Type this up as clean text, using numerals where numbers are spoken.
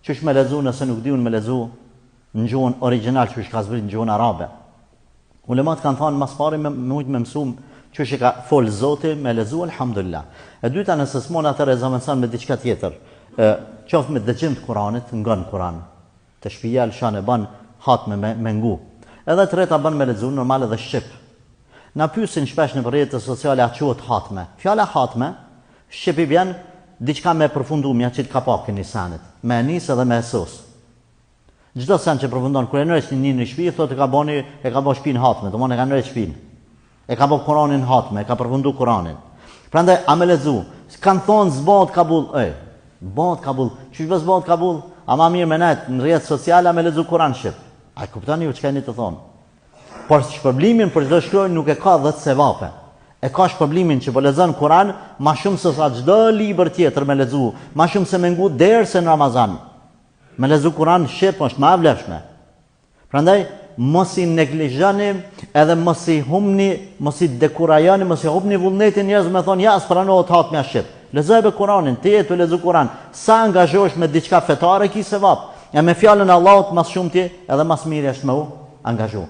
Qysh me lezu nëse nuk diun me lezu në gjuhën original, qysh ka zbrit në gjuhën arabe. Ulemat kanë thënë mas pari me mujt me mësum qysh e ka fol Zoti me lezu alhamdulillah. E dyta nëse s'mon atëre zamansan me diçka tjetër, qoftë me dëgjim të Kuranit, ngon Kuran. Të shpija lshan e ban hatme me ngu. Edhe treta ban me lezu normal edhe shqip. Na pyesin shpesh në rrjetet sociale a quhet hatme. Fjala hatme shqipi vjen diçka me përfundu mja që të kapakin një sanit, me nis edhe me sos. Çdo sen që përfundon kur e nërësh një shtëpi, thotë e ka bë shtëpinë hatme, domthonë e ka nërësh shtëpinë. E ka bë Kur'anin hatme, e ka përfundu Kur'anin. Prandaj a me lezu, kanë thonë zbat kabull, bëhet kabull, çish vetë zbat kabull, ama mirë me net në rrjetet sociale me lezu Kur'an shqip. A kuptoni ju çka jeni të thonë? Por shpërblimin për çdo shkruaj nuk e ka 10 sevape. E ka shpërblimin që po lexon Kur'an më shumë se sa çdo libër tjetër me lexu, më shumë se me ngut derse në Ramazan. Me lexu Kur'an shqip është më e vlefshme. Prandaj mos i neglizhoni edhe mos i humni, mos i dekurajoni, mos i humni vullnetin njerëz me thonë ja s'pranohet hatme shqip. Lexoj be Kur'anin, ti të lexu Kur'an. Sa angazhohesh me diçka fetare ki sevap. Ja me fjalën e Allahut më shumë ti edhe më mirë është më u angazhu.